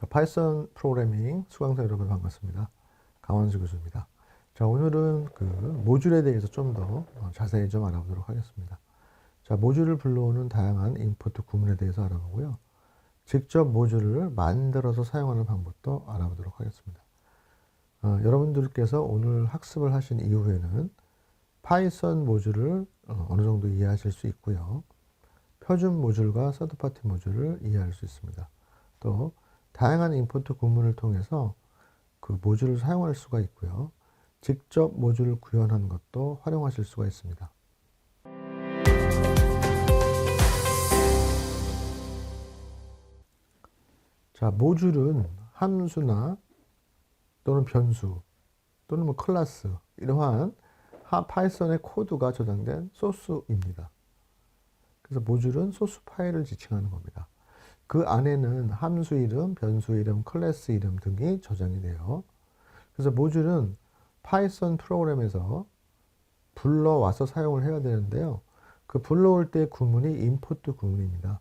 파이썬 프로그래밍 수강생 여러분 반갑습니다. 강원수 교수입니다. 자, 오늘은 그 모듈에 대해서 좀 더 자세히 좀 알아보도록 하겠습니다. 자, 모듈을 불러오는 다양한 인풋 구문에 대해서 알아보고요. 직접 모듈을 만들어서 사용하는 방법도 알아보도록 하겠습니다. 여러분들께서 오늘 학습을 하신 이후에는 파이썬 모듈을 어느 정도 이해하실 수 있고요. 표준 모듈과 서드파티 모듈을 이해할 수 있습니다. 또 다양한 인풋 구문을 통해서 그 모듈을 사용할 수가 있고요. 직접 모듈을 구현하는 것도 활용하실 수가 있습니다. 자, 모듈은 함수나 또는 변수 또는 뭐 클래스 이러한 파이썬의 코드가 저장된 소스입니다. 그래서 모듈은 소스 파일을 지칭하는 겁니다. 그 안에는 함수 이름, 변수 이름, 클래스 이름 등이 저장이 돼요. 그래서 모듈은 파이썬 프로그램에서 불러와서 사용을 해야 되는데요. 그 불러올 때 구문이 인풋 구문입니다.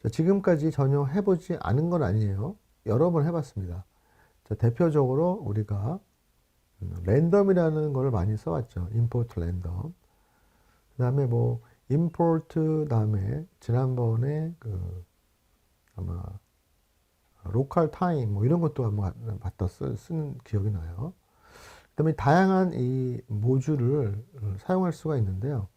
자, 지금까지 전혀 해보지 않은 건 아니에요. 여러 번 해봤습니다. 자, 대표적으로 우리가 랜덤이라는 걸 많이 써왔죠. import 랜덤. 그 다음에 뭐 import 다음에 지난번에 아마 로컬 타임 뭐 이런 것도 한번 갖다 쓴 기억이 나요. 그 다음에 다양한 이 모듈을 사용할 수가 있는데요.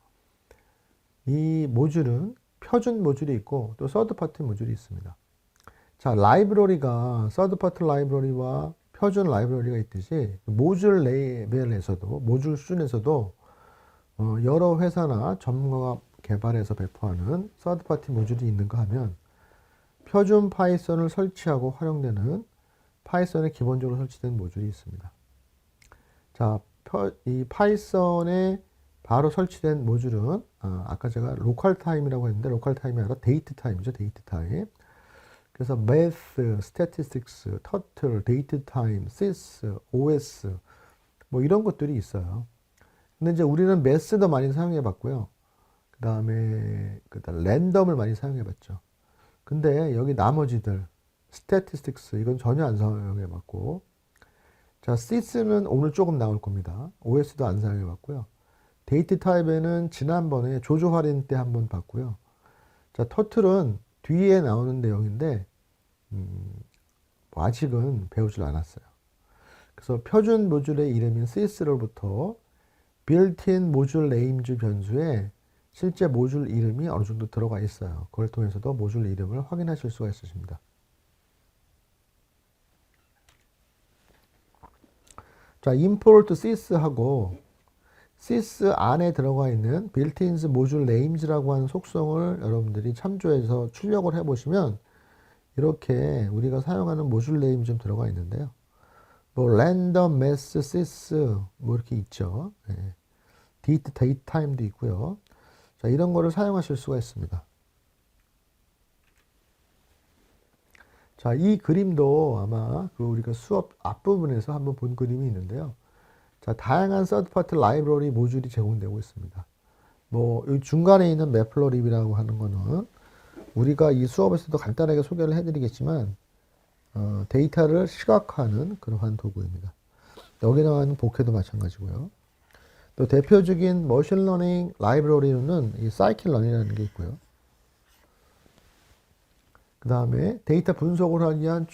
이 모듈은 표준 모듈이 있고 또 서드파티 모듈이 있습니다. 자, 라이브러리가 서드파티 라이브러리와 표준 라이브러리가 있듯이 모듈 레벨에서도 모듈 수준에서도 여러 회사나 전문가가 개발해서 배포하는 서드파티 모듈이 있는가 하면 표준 파이썬을 설치하고 활용되는 파이썬에 기본적으로 설치된 모듈이 있습니다. 자, 이 파이썬에 바로 설치된 모듈은 아까 제가 로컬 타임이라고 했는데 로컬 타임이 아니라 데이트 타임이죠. 데이트 타임. 그래서 math, statistics, turtle, date time, sys, os 뭐 이런 것들이 있어요. 근데 이제 우리는 math도 많이 사용해 봤고요. 그다음에 랜덤을 많이 사용해 봤죠. 근데 여기 나머지들 statistics 이건 전혀 안 사용해 봤고, 자, sys는 오늘 조금 나올 겁니다. os도 안 사용해 봤고요. 데이트 타입에는 지난번에 조조 할인 때 한번 봤고요. 자, 터틀은 뒤에 나오는 내용인데 아직은 배우질 않았어요. 그래서 표준 모듈의 이름인 sys로부터 built-in 모듈 names 변수에 실제 모듈 이름이 어느 정도 들어가 있어요. 그걸 통해서도 모듈 이름을 확인하실 수가 있으십니다. 자, import sys하고 sys 안에 들어가 있는 built-in 모듈 names라고 하는 속성을 여러분들이 참조해서 출력을 해보시면 이렇게 우리가 사용하는 모듈 네임이 좀 들어가 있는데요. 뭐 random, mass, sys 뭐 이렇게 있죠. 네. date, date time도 있고요. 자, 이런 거를 사용하실 수가 있습니다. 자, 이 그림도 아마 우리가 수업 앞부분에서 한번 본 그림이 있는데요. 자, 다양한 서드파티 라이브러리 모듈이 제공되고 있습니다. 뭐, 이 중간에 있는 매플러립이라고 하는 거는 우리가 이 수업에서도 간단하게 소개를 해드리겠지만, 데이터를 시각화하는 그러한 도구입니다. 여기 나오는 복회도 마찬가지고요. 또 대표적인 머신러닝 라이브러리는 이 사이클런이라는 게 있고요. 그 다음에 데이터 분석을 하기 위한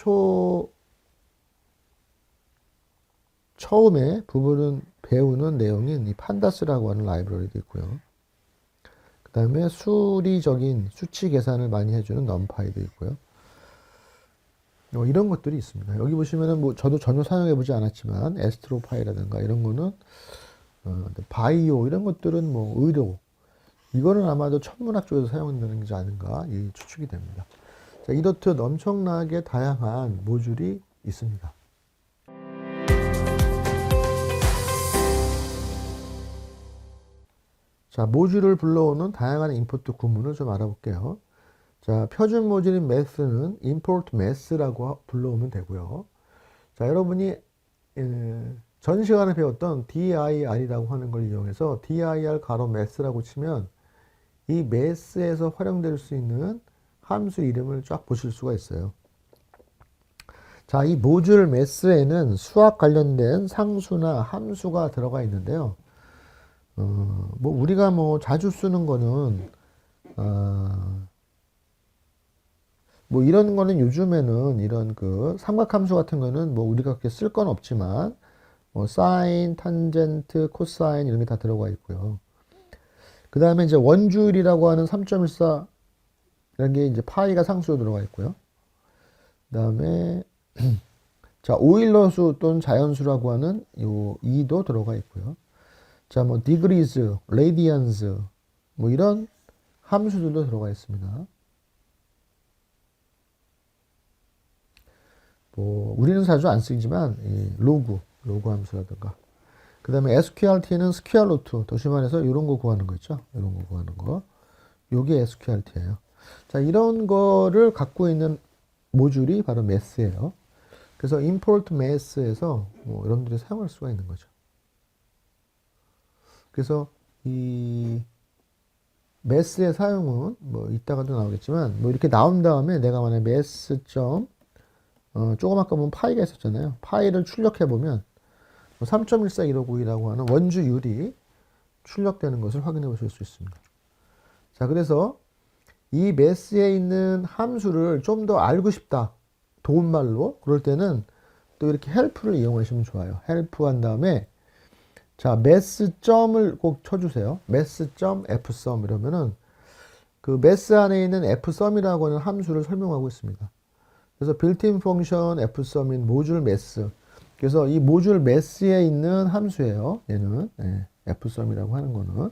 처음에 부분은 배우는 내용인 이 판다스라고 하는 라이브러리도 있고요. 그 다음에 수리적인 수치 계산을 많이 해주는 넘파이도 있고요. 이런 것들이 있습니다. 여기 보시면은 뭐 저도 전혀 사용해보지 않았지만 에스트로파이라든가 이런 거는 바이오 이런 것들은 뭐 의료 이거는 아마도 천문학 쪽에서 사용되는 게 아닌가 이 추측이 됩니다. 자, 이렇듯 엄청나게 다양한 모듈이 있습니다. 자, 모듈을 불러오는 다양한 인풋 구문을 좀 알아볼게요. 자, 표준 모듈인 math는 import math라고 불러오면 되고요. 자, 여러분이 전 시간에 배웠던 dir이라고 하는 걸 이용해서 dir 가로 math라고 치면 이 math에서 활용될 수 있는 함수 이름을 쫙 보실 수가 있어요. 자, 이 모듈 매스에는 수학 관련된 상수나 함수가 들어가 있는데요. 뭐 우리가 뭐 자주 쓰는 거는 뭐 이런 거는 요즘에는 이런 그 삼각함수 같은 거는 뭐 우리가 그렇게 쓸 건 없지만 뭐 사인, 탄젠트, 코사인 이런 게 다 들어가 있고요. 그 다음에 이제 원주율이라고 하는 3.14 이런 게 이제 파이가 상수로 들어가 있고요. 그 다음에 자, 오일러수 또는 자연수라고 하는 요 2도 들어가 있고요. 자, 뭐 디그리즈, 레디안스 뭐 이런 함수들도 들어가 있습니다. 뭐 우리는 자주 안 쓰지만 로그 함수라든가 그 다음에 SQRT는 스퀘어 루트 도시 말해서 이런 거 구하는 거 있죠. 이런 거 구하는 거 요게 SQRT예요. 자, 이런 거를 갖고 있는 모듈이 바로 매스예요. 그래서 import mass에서 뭐 여러분들이 사용할 수가 있는 거죠. 그래서 이 매스의 사용은 뭐 이따가도 나오겠지만 뭐 이렇게 나온 다음에 내가 만약에 매스 조금 아까 보면 파이가 있었잖아요. 파이를 출력해 보면 3.14259이라고 하는 원주율이 출력되는 것을 확인해 보실 수 있습니다. 자, 그래서 이 매스에 있는 함수를 좀 더 알고 싶다. 도움말로. 그럴 때는 또 이렇게 헬프를 이용하시면 좋아요. 헬프 한 다음에 자, 매스 점을 꼭 쳐주세요. 매스 점 fsum 이러면은 그 매스 안에 있는 fsum이라고 하는 함수를 설명하고 있습니다. 그래서 빌트인 펑션 fsum인 모듈 매스. 그래서 이 모듈 매스에 있는 함수예요. 얘는 fsum이라고 하는 거는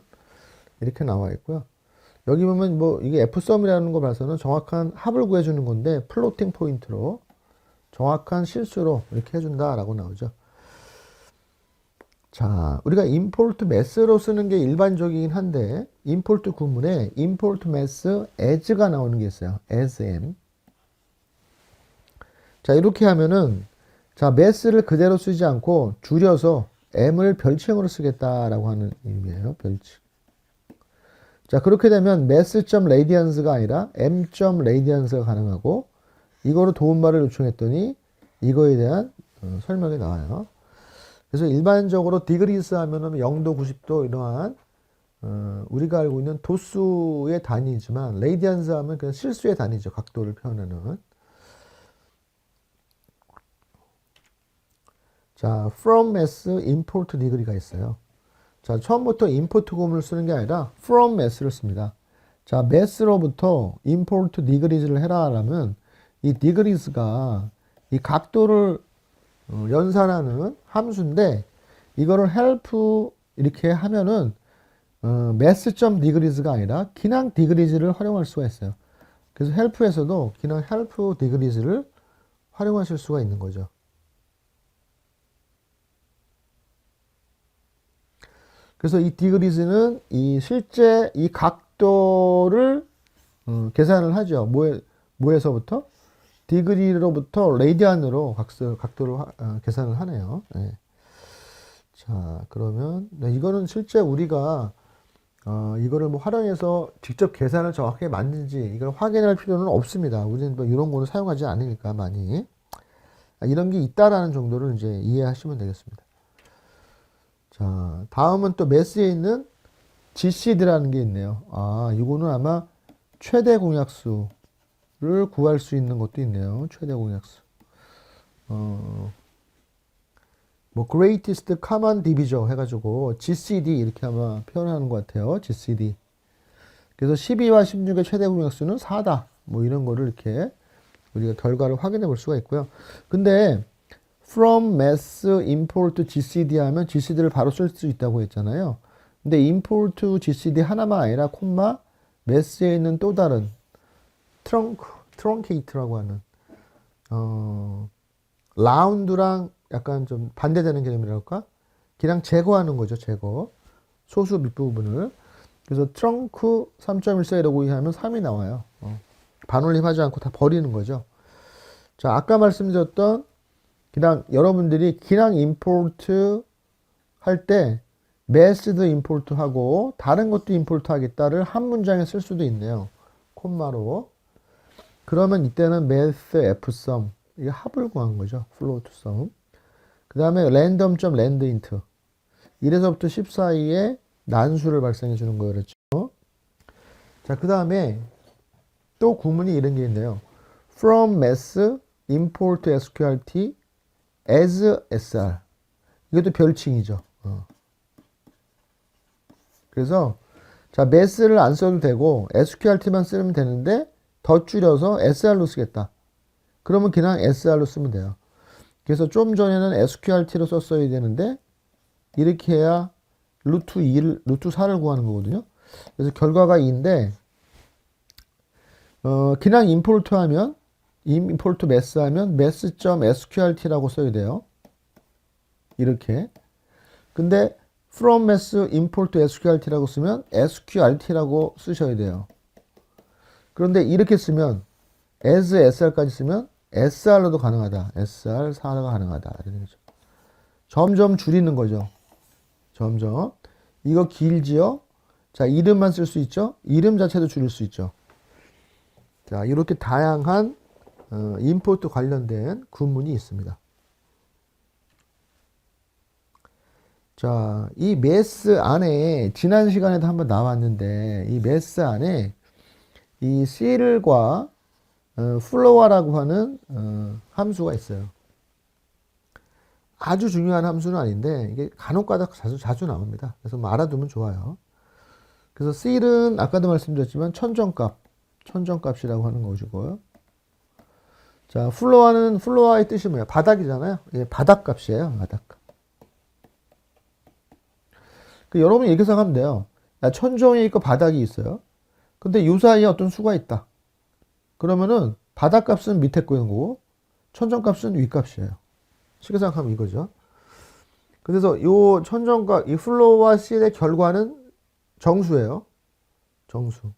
이렇게 나와 있고요. 여기 보면 뭐 이게 fsum이라는 거 봐서는 정확한 합을 구해주는 건데 플로팅 포인트로 정확한 실수로 이렇게 해준다라고 나오죠. 자, 우리가 import mass로 쓰는 게 일반적이긴 한데 import 구문에 import mass as가 나오는 게 있어요. as m. 자, 이렇게 하면은 자, mass를 그대로 쓰지 않고 줄여서 m을 별칭으로 쓰겠다라고 하는 의미예요. 별칭. 자, 그렇게 되면 mass.radians가 아니라 m.radians가 가능하고 이거로 도움말을 요청했더니 이거에 대한 설명이 나와요. 그래서 일반적으로 디그리스 하면은 0도, 90도 이러한 우리가 알고 있는 도수의 단위이지만 레이디안스 하면 그냥 실수의 단위죠. 각도를 표현하는. 자, from mass, import degree가 있어요. 자, 처음부터 import 구문을 쓰는 게 아니라 from mass를 씁니다. 자, mass로부터 import degrees를 해라 하면 이 degrees가 이 각도를 연산하는 함수인데 이거를 help 이렇게 하면은 mass.degrees가 아니라 그냥 degrees를 활용할 수가 있어요. 그래서 help에서도 그냥 help degrees를 활용하실 수가 있는 거죠. 그래서 이 degrees는 이 실제 이 각도를 계산을 하죠. 뭐에서부터? 디그리로부터 레디안으로 각도를 계산을 하네요. 네. 자, 그러면 이거는 실제 우리가 이거를 뭐 활용해서 직접 계산을 정확하게 맞는지 이걸 확인할 필요는 없습니다. 우리는 뭐 이런 거는 사용하지 않으니까 많이 이런 게 있다라는 정도를 이제 이해하시면 되겠습니다. 자, 다음은 또 매스에 있는 GCD라는 게 있네요. 아, 이거는 아마 최대 공약수 를 구할 수 있는 것도 있네요. 최대 공약수. 뭐 greatest common divisor 해가지고 GCD 이렇게 아마 표현하는 것 같아요. GCD. 그래서 12와 16의 최대 공약수는 4다. 뭐 이런 거를 이렇게 우리가 결과를 확인해 볼 수가 있고요. 근데 from mass import GCD 하면 GCD를 바로 쓸 수 있다고 했잖아요. 근데 import GCD 하나만 아니라 콤마 mass에 있는 또 다른 트렁케이트라고 하는 라운드랑 약간 좀 반대되는 개념이랄까? 그냥 제거하는 거죠. 제거. 소수 밑부분을. 그래서 트렁크 3.14이라고 하면 3이 나와요. 반올림하지 않고 다 버리는 거죠. 자, 아까 말씀드렸던 그냥 여러분들이 그냥 임포트 할 때 매스도 임포트 하고 다른 것도 임포트 하겠다를 한 문장에 쓸 수도 있네요. 콤마로. 그러면 이때는 math fsum 이게 합을 구한 거죠. float sum. 그 다음에 random.landint. 1에서부터 10 사이에 난수를 발생해 주는 거예요. 그렇죠? 자, 그 다음에 또 구문이 이런 게 있네요. from mass import sqrt as sr. 이것도 별칭이죠. 그래서 자, mass를 안 써도 되고 sqrt만 쓰면 되는데 더 줄여서 sr로 쓰겠다. 그러면 그냥 sr로 쓰면 돼요. 그래서 좀 전에는 sqrt로 썼어야 되는데 이렇게 해야 루트 4를 구하는 거거든요. 그래서 결과가 2인데 그냥 임포트 하면 임포트 매스 하면 mass.sqrt라고 써야 돼요. 이렇게. 근데 from mass import sqrt라고 쓰면 sqrt라고 쓰셔야 돼요. 그런데 이렇게 쓰면 as sr까지 쓰면 sr로도 가능하다. sr 4가 가능하다. 이런 거죠. 점점 줄이는 거죠. 점점. 이거 길지요? 자, 이름만 쓸 수 있죠? 이름 자체도 줄일 수 있죠. 자, 이렇게 다양한 임포트 관련된 구문이 있습니다. 자, 이 매스 안에 지난 시간에도 한번 나왔는데 이 매스 안에 이 C과 플로어라고 하는 함수가 있어요. 아주 중요한 함수는 아닌데 이게 간혹가다 자주 나옵니다. 그래서 뭐 알아두면 좋아요. 그래서 C는 아까도 말씀드렸지만 천정값이라고 하는 것이고요. 자, 플로어의 뜻이 뭐야? 바닥이잖아요. 예, 바닥값이에요. 바닥값. 여러분이 이렇게 생각하면 돼요. 야, 천정이 있고 바닥이 있어요. 근데 요 사이에 어떤 수가 있다. 그러면은 바닥값은 밑에 거고 천정값은 윗값이에요. 쉽게 생각하면 이거죠. 그래서 요 천정값, 이 플로어와 C의 결과는 정수예요. 정수.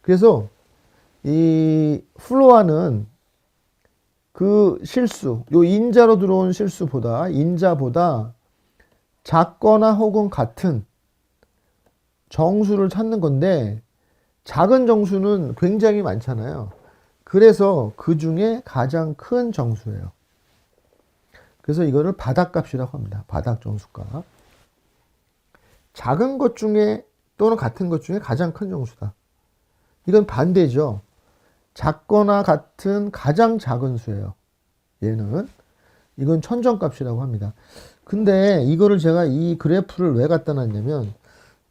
그래서 이 플로어는 그 실수, 요 인자로 들어온 인자보다 작거나 혹은 같은 정수를 찾는 건데 작은 정수는 굉장히 많잖아요. 그래서 그 중에 가장 큰 정수예요. 그래서 이거를 바닥값이라고 합니다. 바닥 정수값. 작은 것 중에 또는 같은 것 중에 가장 큰 정수다. 이건 반대죠. 작거나 같은 가장 작은 수예요. 이건 천정값이라고 합니다. 근데 이거를 제가 이 그래프를 왜 갖다 놨냐면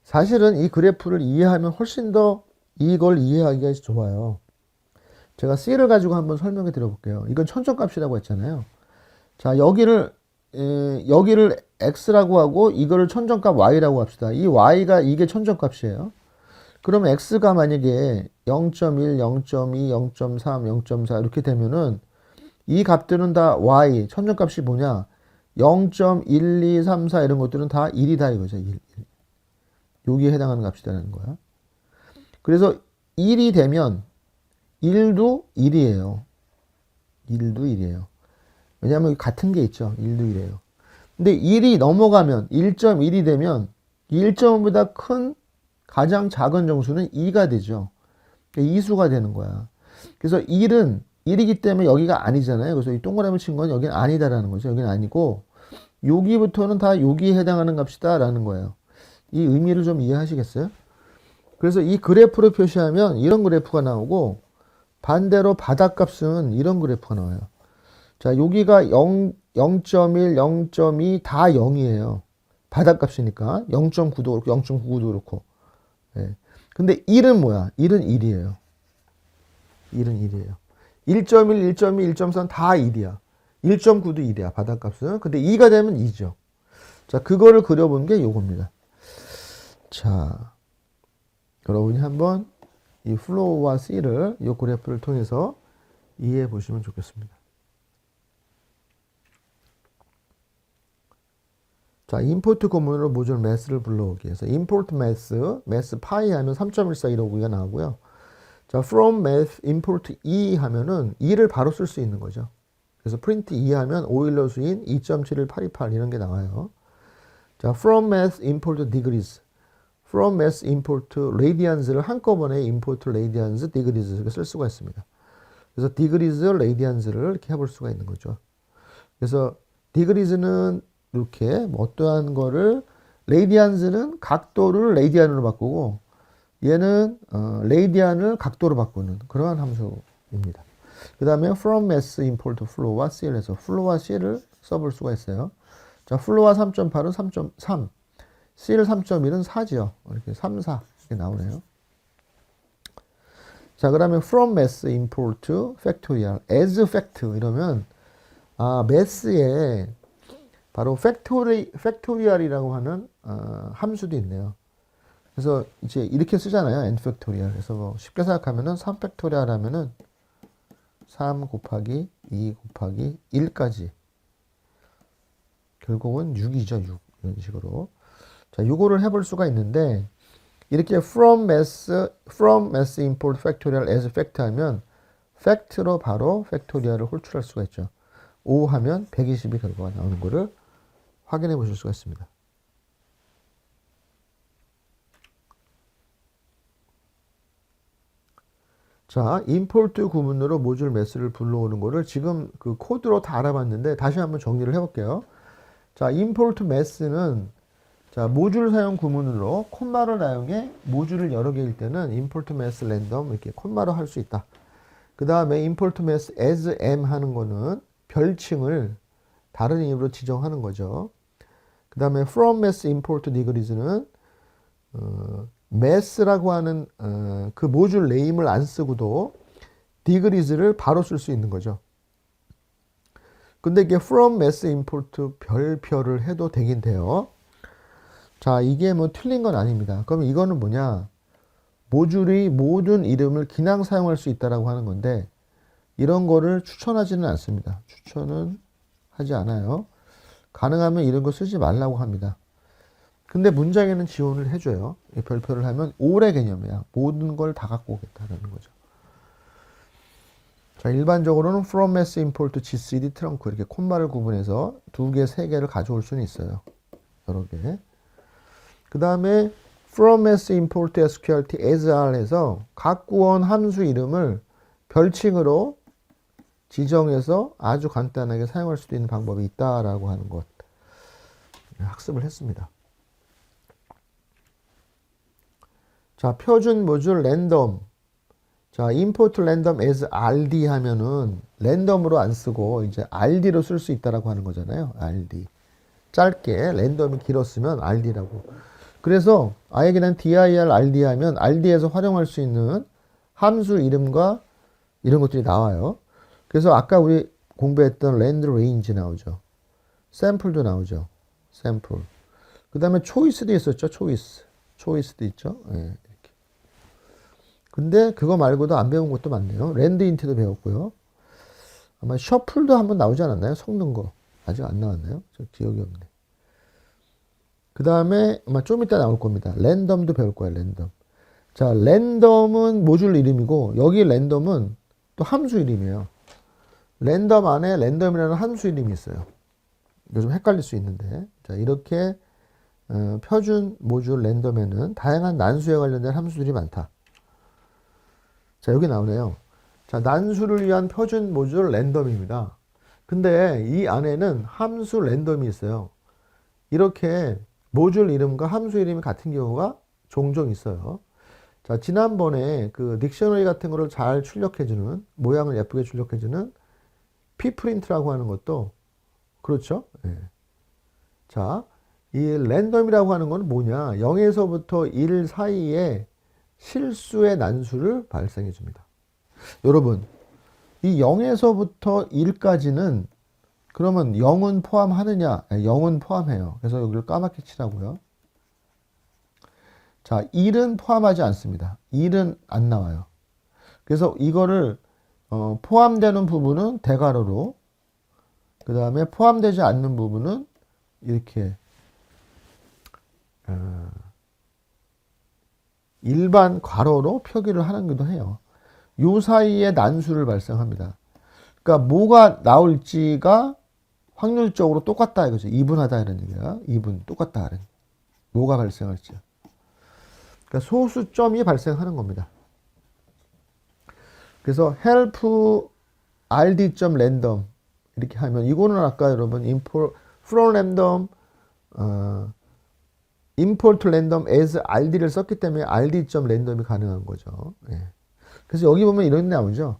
사실은 이 그래프를 이해하면 훨씬 더 이걸 이해하기가 좋아요. 제가 C를 가지고 한번 설명해 드려볼게요. 이건 천정값이라고 했잖아요. 자, 여기를 X라고 하고 이거를 천정값 Y라고 합시다. 이 Y가 이게 천정값이에요. 그러면 X가 만약에 0.1, 0.2, 0.3, 0.4 이렇게 되면은 이 값들은 다 Y, 천정값이 뭐냐? 0.1, 2, 3, 4 이런 것들은 다 1이다 이거죠. 1. 여기에 해당하는 값이라는 거야. 그래서 1이 되면 1도 1이에요. 1도 1이에요. 왜냐하면 같은 게 있죠. 1도 1이에요. 근데 1이 넘어가면 1.1이 되면 1.5보다 큰 가장 작은 정수는 2가 되죠. 2수가 되는 거야. 그래서 1은 1이기 때문에 여기가 아니잖아요. 그래서 이 동그라미 친 건 여기는 아니다라는 거죠. 여기는 아니고 여기부터는 다 여기에 해당하는 값이다 라는 거예요. 이 의미를 좀 이해하시겠어요? 그래서 이 그래프로 표시하면 이런 그래프가 나오고 반대로 바닥값은 이런 그래프가 나와요. 자, 여기가 0, 0.1, 0.2 다 0이에요. 바닥값이니까 0.9도 그렇고 0.99도 그렇고. 예. 근데 1은 뭐야? 1은 1이에요. 1은 1이에요. 1.1, 1.2, 1.3 다 1이야. 1.9도 1이야. 바닥값은. 근데 2가 되면 2죠. 자, 그거를 그려본 게 요겁니다. 자, 여러분이 한번 이 플로우와 C를 이 그래프를 통해서 이해해 보시면 좋겠습니다. 자, 임포트 구문으로 모듈 매스를 불러오기 위해서 import mass 파이 하면 3.142가 나오고요. 자, from math import e 하면은 2를 바로 쓸 수 있는 거죠. 그래서 print 2 하면 오일러 수인 2.71828 이런 게 나와요. 자, from math import degrees. from math import radians를 한꺼번에 import radians degrees 이렇게 쓸 수가 있습니다. 그래서 degrees, radians를 이렇게 해볼 수가 있는 거죠. 그래서 degrees는 이렇게 뭐 어떠한 거를, radians는 각도를 radian으로 바꾸고 얘는 radian을 각도로 바꾸는 그러한 함수입니다. 그 다음에 from mass import flow와 CL에서 flow와 CL을 써볼 수가 있어요. 자, flow와 3.8은 3.3, CL 3.1은 4죠. 이렇게 3, 4 이렇게 나오네요. 자, 그러면 from mass import factorial as fact 이러면 mass에 바로 factorial이라고 하는 함수도 있네요. 그래서 이제 이렇게 쓰잖아요. n 팩토리얼. 그래서 뭐 쉽게 생각하면은 3 팩토리얼 하면은 3 곱하기 2 곱하기 1까지 결국은 6이죠. 6. 이런 식으로. 자, 요거를 해볼 수가 있는데 이렇게 from mass import factorial as fact 하면 fact로 바로 팩토리얼을 홀출할 수가 있죠. 5 하면 120이 결과가 나오는 거를 확인해 보실 수가 있습니다. 자, import 구문으로 모듈 매스를 불러오는 거를 지금 그 코드로 다 알아봤는데 다시 한번 정리를 해볼게요. 자, import mass는 자, 모듈 사용 구문으로 콤마를 사용해 모듈을 여러 개일 때는 import mass random 이렇게 콤마로 할 수 있다. 그 다음에 import mass as m 하는 거는 별칭을 다른 이름으로 지정하는 거죠. 그 다음에 from mass import degrees는 mass라고 하는 그 모듈 네임을 안 쓰고도 degrees를 바로 쓸 수 있는 거죠. 근데 이게 from mass import 별표를 해도 되긴 돼요. 자, 이게 뭐 틀린 건 아닙니다. 그럼 이거는 뭐냐? 모듈이 모든 이름을 그냥 사용할 수 있다라고 하는 건데 이런 거를 추천하지는 않습니다. 추천은 하지 않아요. 가능하면 이런 거 쓰지 말라고 합니다. 근데 문장에는 지원을 해줘요. 이 별표를 하면 오래 개념이야. 모든 걸 다 갖고 오겠다라는 거죠. 자, 일반적으로는 from mass import gcd trunk 이렇게 콤마를 구분해서 2개, 3개를 가져올 수는 있어요. 여러 개. 그 다음에 from mass import sqrt as r 해서 각 구원 함수 이름을 별칭으로 지정해서 아주 간단하게 사용할 수도 있는 방법이 있다라고 하는 것 학습을 했습니다. 자, 표준 모듈 랜덤. 자, import random as rd 하면은 랜덤으로 안 쓰고 이제 rd로 쓸 수 있다라고 하는 거잖아요. rd. 짧게 랜덤이 길었으면 rd라고. 그래서 아예 그냥 dir rd 하면 rd에서 활용할 수 있는 함수 이름과 이런 것들이 나와요. 그래서 아까 우리 공부했던 land range 나오죠. sample도 나오죠. sample. 그 다음에 choice도 있었죠. choice도 있죠. 네, 이렇게. 근데 그거 말고도 안 배운 것도 많네요. land int도 배웠고요. 아마 shuffle도 한번 나오지 않았나요? 섞는 거. 아직 안 나왔나요? 저 기억이 없네. 그 다음에 아마 좀 이따 나올 겁니다. random도 배울 거예요. random. 자, random은 모듈 이름이고 여기 random은 또 함수 이름이에요. 랜덤 안에 랜덤이라는 함수 이름이 있어요. 이거 좀 헷갈릴 수 있는데. 자, 이렇게 표준 모듈 랜덤에는 다양한 난수에 관련된 함수들이 많다. 자, 여기 나오네요. 자, 난수를 위한 표준 모듈 랜덤입니다. 근데 이 안에는 함수 랜덤이 있어요. 이렇게 모듈 이름과 함수 이름이 같은 경우가 종종 있어요. 자, 지난번에 그 딕셔너리 같은 거를 잘 출력해주는, 모양을 예쁘게 출력해주는 pprint라고 하는 것도 그렇죠. 네. 자, 이 랜덤이라고 하는 건 뭐냐? 0에서부터 1 사이에 실수의 난수를 발생해 줍니다. 여러분, 이 0에서부터 1까지는 그러면 0은 포함하느냐? 0은 포함해요. 그래서 여기를 까맣게 칠하고요. 자, 1은 포함하지 않습니다. 1은 안 나와요. 그래서 이거를 포함되는 부분은 대괄호로, 그 다음에 포함되지 않는 부분은 이렇게 일반 괄호로 표기를 하기도 해요. 요 사이에 난수를 발생합니다. 그러니까 뭐가 나올지가 확률적으로 똑같다 이거죠. 이분하다 이런 얘기야. 이분 똑같다 이런. 뭐가 발생할지. 그러니까 소수점이 발생하는 겁니다. 그래서 help rd.random 이렇게 하면 이거는 아까 여러분 import from random import random as rd를 썼기 때문에 rd.random이 가능한 거죠. 예. 그래서 여기 보면 이런 게 나오죠.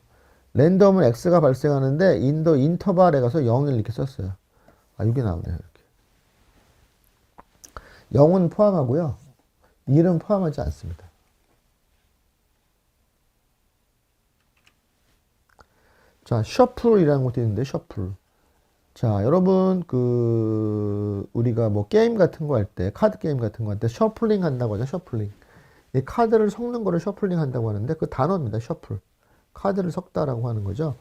랜덤은 x가 발생하는데 인더 인터벌에 가서 0을 이렇게 썼어요. 아, 이게 나오네요. 이렇게. 0은 포함하고요. 1은 포함하지 않습니다. 자, 셔플이라는 것도 있는데, 셔플. 자, 여러분, 우리가 뭐 게임 같은 거 할 때, 카드 게임 같은 거 할 때, 셔플링 한다고 하죠, 셔플링. 이 카드를 섞는 거를 셔플링 한다고 하는데, 그 단어입니다, 셔플. 카드를 섞다라고 하는 거죠.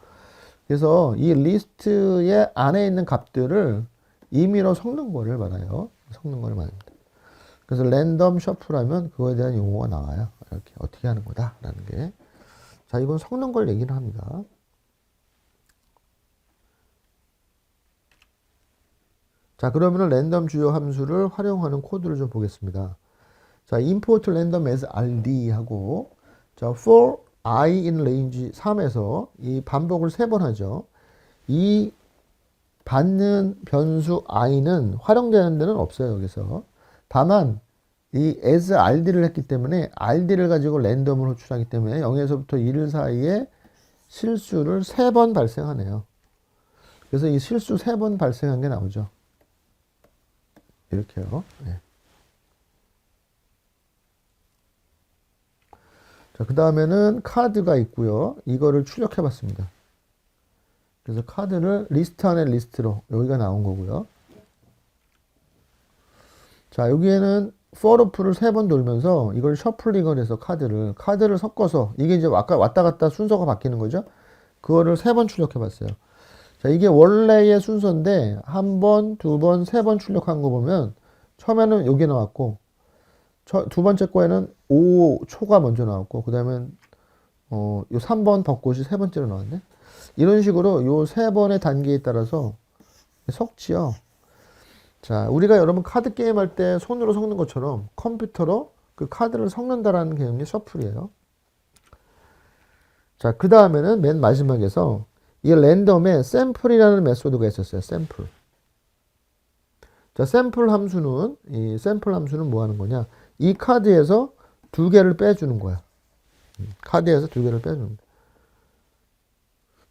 그래서 이 리스트의 안에 있는 값들을 임의로 섞는 거를 말해요. 섞는 거를 말합니다. 그래서 랜덤 셔플하면 그거에 대한 용어가 나와요. 이렇게 어떻게 하는 거다라는 게. 자, 이건 섞는 걸 얘기를 합니다. 자, 그러면은 랜덤 주요 함수를 활용하는 코드를 좀 보겠습니다. 자, import random as rd 하고, 자, for I in range 3에서 이 반복을 3번 하죠. 이 받는 변수 i는 활용되는 데는 없어요, 여기서. 다만, 이 as rd를 했기 때문에 rd를 가지고 랜덤을 호출하기 때문에 0에서부터 1 사이에 실수를 3번 발생하네요. 그래서 이 실수 3번 발생한 게 나오죠. 이렇게요. 네. 자, 그 다음에는 카드가 있고요. 이거를 출력해 봤습니다. 그래서 카드를 리스트 안에 리스트로 여기가 나온 거고요. 자, 여기에는 for loop를 3번 돌면서 이걸 셔플링을 해서 카드를 섞어서 이게 이제 아까 왔다 갔다 순서가 바뀌는 거죠. 그거를 3번 출력해 봤어요. 자, 이게 원래의 순서인데 한 번, 두 번, 3번 출력한 거 보면 처음에는 여기 나왔고 두 번째 거에는 5초가 먼저 나왔고 그 다음엔 요 3번 벚꽃이 3번째로 나왔네. 이런 식으로 요 3번의 단계에 따라서 섞지요. 자, 우리가 여러분 카드 게임 할 때 손으로 섞는 것처럼 컴퓨터로 그 카드를 섞는다라는 개념이 셔플이에요. 자, 그 다음에는 맨 마지막에서 이 랜덤에 샘플이라는 메소드가 있었어요. 샘플. 자, 샘플 함수는 뭐 하는 거냐? 이 카드에서 2개를 빼주는 거야. 카드에서 2개를 빼주는 거야.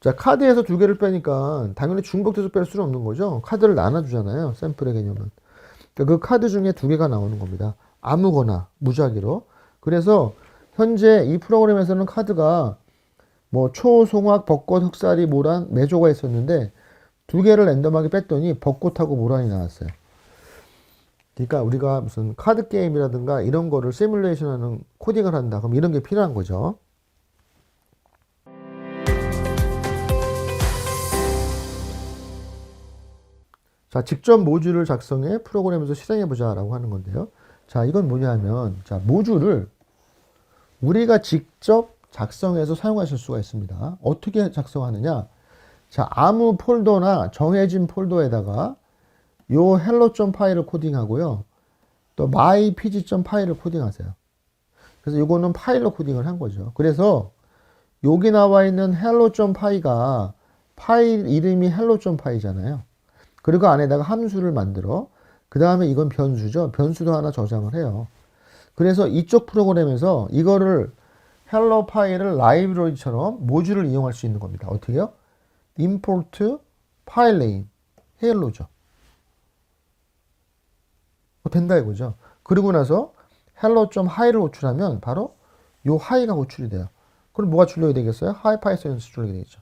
자, 카드에서 2개를 빼니까 당연히 중복돼서 뺄 수는 없는 거죠. 카드를 나눠주잖아요. 샘플의 개념은. 그러니까 그 카드 중에 2개가 나오는 겁니다. 아무거나, 무작위로. 그래서 현재 이 프로그램에서는 카드가 뭐 초, 송악, 벚꽃, 흑사리, 모란, 매조가 있었는데 2개를 랜덤하게 뺐더니 벚꽃하고 모란이 나왔어요. 그러니까 우리가 무슨 카드 게임이라든가 이런 거를 시뮬레이션하는 코딩을 한다. 그럼 이런 게 필요한 거죠. 자, 직접 모듈을 작성해 프로그램에서 실행해 보자라고 하는 건데요. 자, 이건 뭐냐면, 자, 모듈을 우리가 직접 작성해서 사용하실 수가 있습니다. 어떻게 작성하느냐? 자, 아무 폴더나 정해진 폴더에다가 요 hello.py 파일을 코딩하고요. 또 mypg.py 파일을 코딩하세요. 그래서 요거는 파일로 코딩을 한 거죠. 그래서 여기 나와 있는 hello.py가 파일 이름이 hello.py잖아요. 그리고 안에다가 함수를 만들어 그 다음에 이건 변수죠. 변수도 하나 저장을 해요. 그래서 이쪽 프로그램에서 이거를 hello 파일을 라이브러리처럼 모듈을 이용할 수 있는 겁니다. 어떻게요? import file name hello죠. 된다 이거죠. 그리고 나서 hello.high를 호출하면 바로 요 high가 호출이 돼요. 그럼 뭐가 출력이 되겠어요? hi python에서 출력이 되겠죠.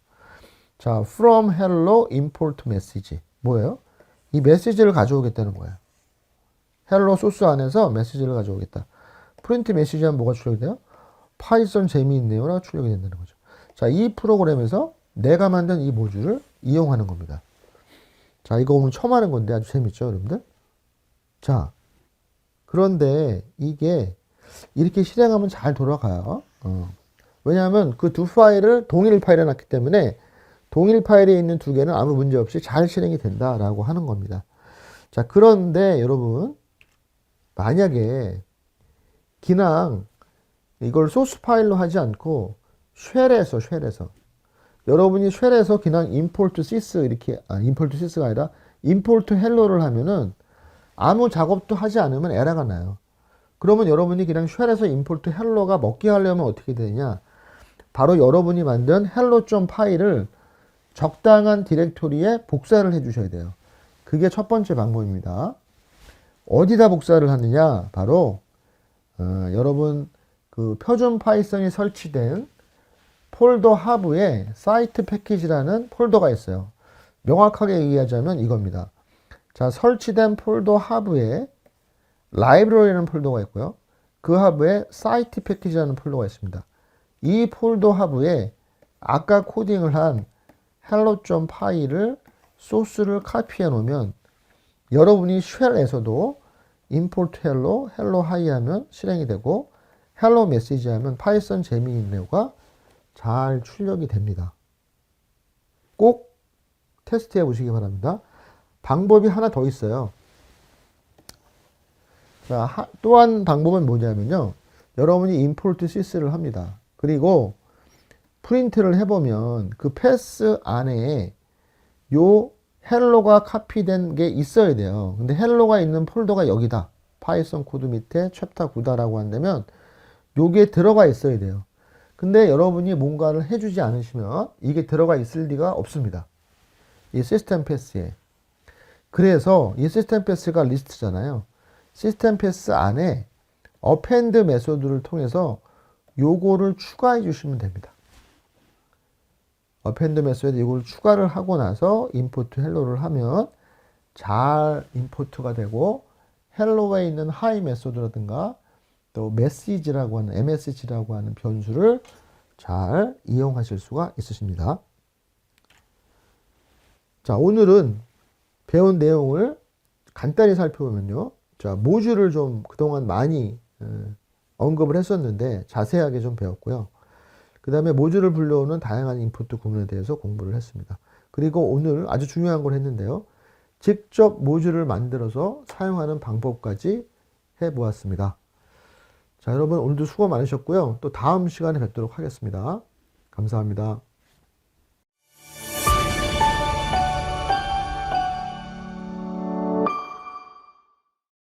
자, from hello import message. 뭐예요? 이 메시지를 가져오겠다는 거예요. hello 소스 안에서 메시지를 가져오겠다. 프린트 메시지 하면 뭐가 출력이 돼요? 파이썬 재미있네요 라고 출력이 된다는 거죠. 자, 이 프로그램에서 내가 만든 이 모듈을 이용하는 겁니다. 자, 이거 오늘 처음 하는 건데 아주 재밌죠, 여러분들? 자, 그런데 이게 이렇게 실행하면 잘 돌아가요. 왜냐하면 그 두 파일을 동일 파일에 놨기 때문에 동일 파일에 있는 2개는 아무 문제 없이 잘 실행이 된다라고 하는 겁니다. 자, 그런데 여러분, 만약에 그냥 이걸 소스 파일로 하지 않고 쉘에서. 여러분이 쉘에서 그냥 import sys 이렇게, import sys가 아니라 import hello를 하면은 아무 작업도 하지 않으면 에러가 나요. 그러면 여러분이 그냥 쉘에서 import hello가 먹게 하려면 어떻게 되냐? 바로 여러분이 만든 hello 점 파일을 적당한 디렉토리에 복사를 해 주셔야 돼요. 그게 첫 번째 방법입니다. 어디다 복사를 하느냐? 바로 여러분 그 표준 파이썬이 설치된 폴더 하브에 사이트 패키지라는 폴더가 있어요. 명확하게 얘기하자면 이겁니다. 자, 설치된 폴더 하브에 라이브러리라는 폴더가 있고요. 그 하브에 사이트 패키지라는 폴더가 있습니다. 이 폴더 하브에 아까 코딩을 한 hello 파일을 소스를 카피해 놓으면 여러분이 쉘에서도 import hello, hello hi 하면 실행이 되고 hello message 하면 파이썬 재미있네요가 잘 출력이 됩니다. 꼭 테스트해 보시기 바랍니다. 방법이 하나 더 있어요. 자, 또 한 방법은 뭐냐면요. 여러분이 import sys를 합니다. 그리고 프린트를 해보면 그 패스 안에 요 헬로가 카피된 게 있어야 돼요. 근데 헬로가 있는 폴더가 여기다. 파이썬 코드 밑에 챕터 9다라고 한다면 요게 들어가 있어야 돼요. 근데 여러분이 뭔가를 해주지 않으시면 이게 들어가 있을 리가 없습니다. 이 시스템 패스에. 그래서 이 시스템 패스가 리스트잖아요. 시스템 패스 안에 append 메소드를 통해서 요거를 추가해 주시면 됩니다. append 메소드에 이걸 추가를 하고 나서 import hello를 하면 잘 import가 되고 hello에 있는 hi 메소드라든가 또 message라고 하는 msg라고 하는 변수를 잘 이용하실 수가 있으십니다. 자, 오늘은 배운 내용을 간단히 살펴보면요. 자, 모듈을 좀 그동안 많이 언급을 했었는데 자세하게 좀 배웠고요. 그 다음에 모듈을 불러오는 다양한 인풋 구문에 대해서 공부를 했습니다. 그리고 오늘 아주 중요한 걸 했는데요. 직접 모듈을 만들어서 사용하는 방법까지 해보았습니다. 자, 여러분 오늘도 수고 많으셨고요. 또 다음 시간에 뵙도록 하겠습니다. 감사합니다.